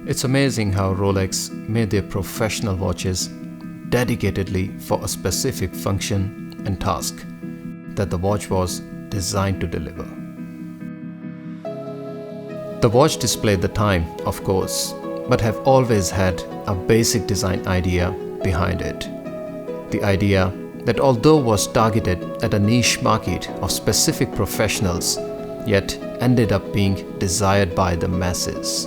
It's amazing how Rolex made their professional watches dedicatedly for a specific function and task that the watch was designed to deliver. The watch displayed the time, of course, but have always had a basic design idea behind it. The idea that although was targeted at a niche market of specific professionals, yet ended up being desired by the masses.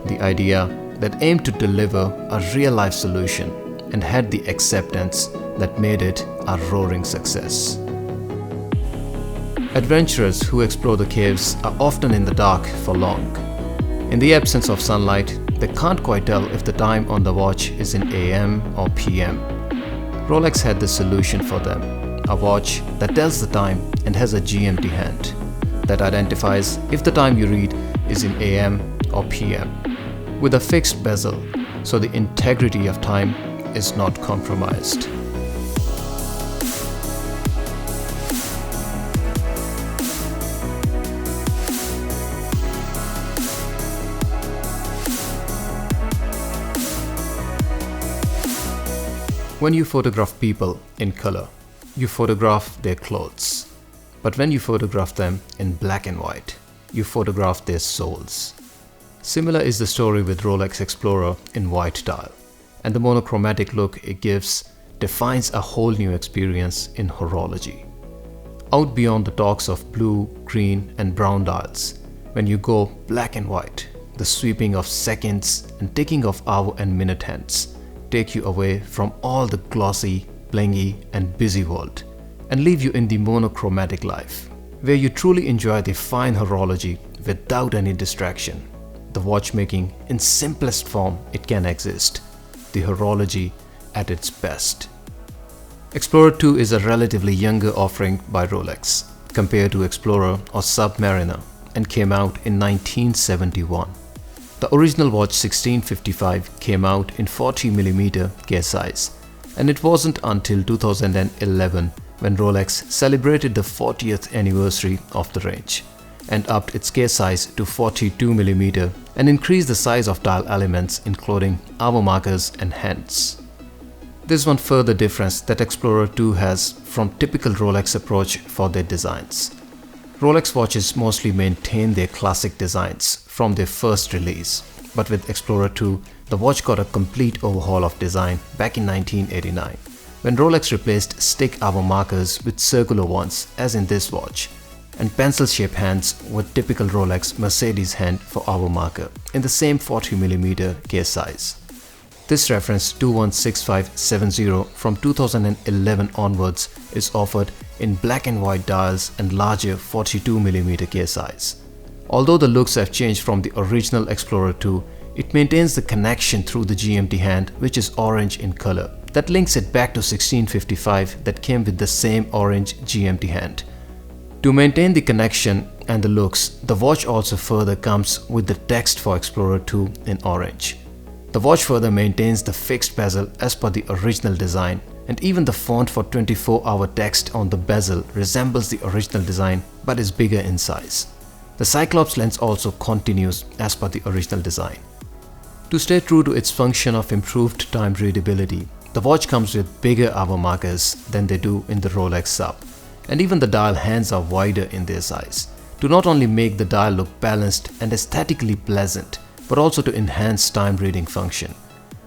The idea that aimed to deliver a real-life solution and had the acceptance that made it a roaring success. Adventurers who explore the caves are often in the dark for long. In the absence of sunlight, they can't quite tell if the time on the watch is in AM or PM. Rolex had the solution for them, a watch that tells the time and has a GMT hand that identifies if the time you read is in AM or PM, with a fixed bezel, so the integrity of time is not compromised. When you photograph people in color, you photograph their clothes. But when you photograph them in black and white, you photograph their souls. Similar is the story with Rolex Explorer in white dial, and the monochromatic look it gives defines a whole new experience in horology. Out beyond the talks of blue, green and brown dials, when you go black and white, the sweeping of seconds and ticking of hour and minute hands take you away from all the glossy, blingy and busy world and leave you in the monochromatic life, where you truly enjoy the fine horology without any distraction, the watchmaking in simplest form it can exist, the horology at its best. Explorer 2 is a relatively younger offering by Rolex compared to Explorer or Submariner and came out in 1971. The original watch 1655 came out in 40mm case size, and it wasn't until 2011 when Rolex celebrated the 40th anniversary of the range and upped its case size to 42mm and increased the size of dial elements including hour markers and hands. There's one further difference that Explorer 2 has from typical Rolex approach for their designs. Rolex watches mostly maintain their classic designs from their first release, but with Explorer 2, the watch got a complete overhaul of design back in 1989, when Rolex replaced stick hour markers with circular ones as in this watch, and pencil-shaped hands with typical Rolex Mercedes hand for hour marker in the same 40mm case size. This reference 216570 from 2011 onwards is offered in black and white dials and larger 42mm case size. Although the looks have changed from the original Explorer 2, it maintains the connection through the GMT hand, which is orange in color, that links it back to 1655 that came with the same orange GMT hand. To maintain the connection and the looks, the watch also further comes with the text for Explorer 2 in orange. The watch further maintains the fixed bezel as per the original design, and even the font for 24-hour text on the bezel resembles the original design but is bigger in size. The Cyclops lens also continues as per the original design. To stay true to its function of improved time readability, the watch comes with bigger hour markers than they do in the Rolex Sub, and even the dial hands are wider in their size, to not only make the dial look balanced and aesthetically pleasant, but also to enhance time reading function.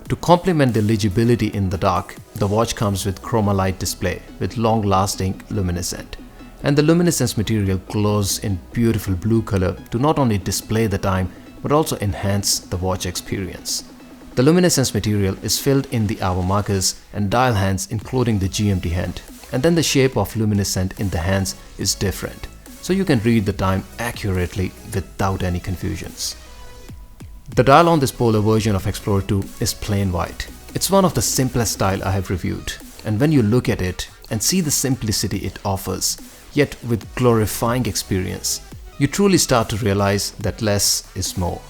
To complement the legibility in the dark, the watch comes with ChromaLight display with long-lasting luminescent, and the luminescence material glows in beautiful blue color to not only display the time but also enhance the watch experience. The luminescence material is filled in the hour markers and dial hands including the GMT hand, and then the shape of luminescent in the hands is different, so you can read the time accurately without any confusions. The dial on this polar version of Explorer 2 is plain white. It's one of the simplest dial I have reviewed, and when you look at it and see the simplicity it offers, yet with glorifying experience, you truly start to realize that less is more.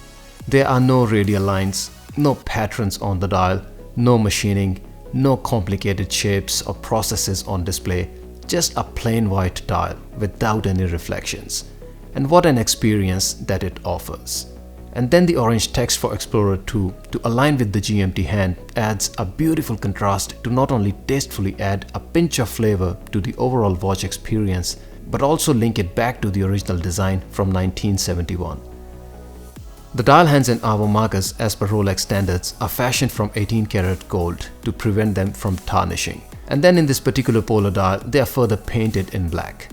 There are no radial lines, no patterns on the dial, no machining, no complicated shapes or processes on display, just a plain white dial without any reflections. And what an experience that it offers. And then the orange text for Explorer 2 to align with the GMT hand adds a beautiful contrast to not only tastefully add a pinch of flavor to the overall watch experience, but also link it back to the original design from 1971. The dial hands and hour markers, as per Rolex standards, are fashioned from 18 karat gold to prevent them from tarnishing. And then in this particular Polar dial, they are further painted in black.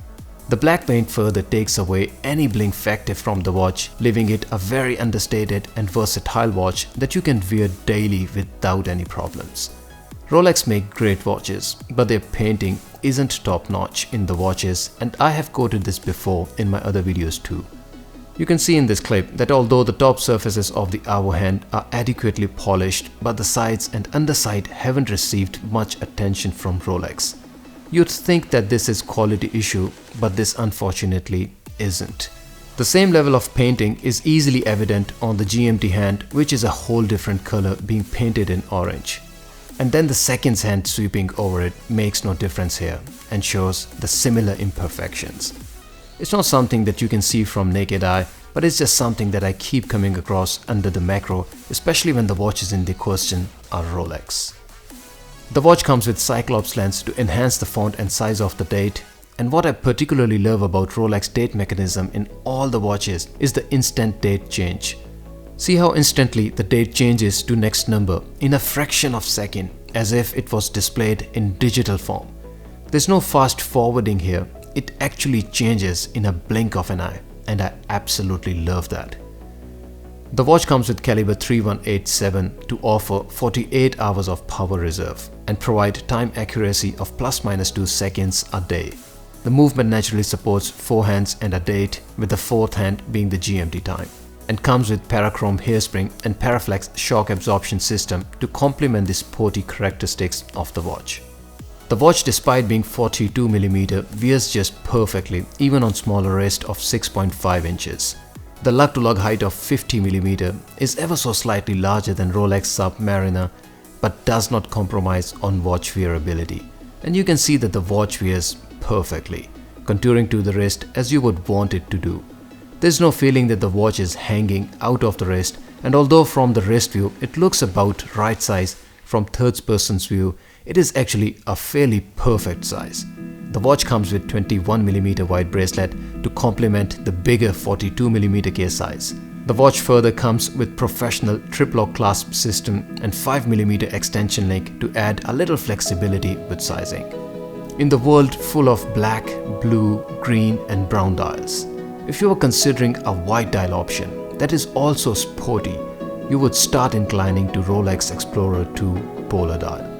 The black paint further takes away any bling factor from the watch, leaving it a very understated and versatile watch that you can wear daily without any problems. Rolex make great watches, but their painting isn't top-notch in the watches, and I have quoted this before in my other videos too. You can see in this clip that although the top surfaces of the hour hand are adequately polished, but the sides and underside haven't received much attention from Rolex. You'd think that this is quality issue, but this unfortunately isn't. The same level of painting is easily evident on the GMT hand, which is a whole different color being painted in orange. And then the seconds hand sweeping over it makes no difference here and shows the similar imperfections. It's not something that you can see from naked eye, but it's just something that I keep coming across under the macro, especially when the watches in the question are Rolex. The watch comes with Cyclops lens to enhance the font and size of the date, and what I particularly love about Rolex date mechanism in all the watches is the instant date change. See how instantly the date changes to next number in a fraction of a second, as if it was displayed in digital form. There's no fast forwarding here, it actually changes in a blink of an eye, and I absolutely love that. The watch comes with caliber 3187 to offer 48 hours of power reserve and provide time accuracy of ±2 seconds a day. The movement naturally supports 4 hands and a date, with the 4th hand being the GMT time, and comes with Parachrome hairspring and Paraflex shock absorption system to complement the sporty characteristics of the watch. The watch, despite being 42mm, wears just perfectly even on smaller wrist of 6.5 inches. The lug-to-lug height of 50mm is ever so slightly larger than Rolex Submariner, but does not compromise on watch wearability. And you can see that the watch wears perfectly, contouring to the wrist as you would want it to do. There's no feeling that the watch is hanging out of the wrist, and although from the wrist view it looks about right size, from third person's view it is actually a fairly perfect size. The watch comes with 21mm wide bracelet to complement the bigger 42mm case size. The watch further comes with professional triplock clasp system and 5mm extension link to add a little flexibility with sizing. In the world full of black, blue, green and brown dials, if you are considering a white dial option that is also sporty, you would start inclining to Rolex Explorer 2 Polar dial.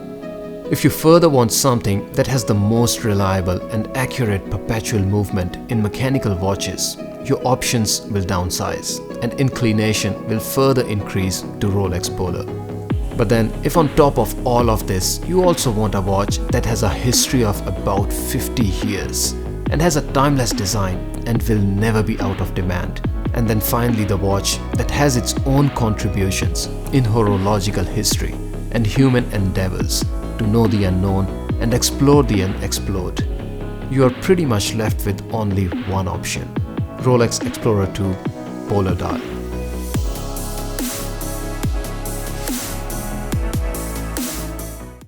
If you further want something that has the most reliable and accurate perpetual movement in mechanical watches, your options will downsize and inclination will further increase to Rolex Polar. But then, if on top of all of this, you also want a watch that has a history of about 50 years and has a timeless design and will never be out of demand, and then finally the watch that has its own contributions in horological history and human endeavors to know the unknown and explore the unexplored, you are pretty much left with only one option: Rolex Explorer 2 Polar dial.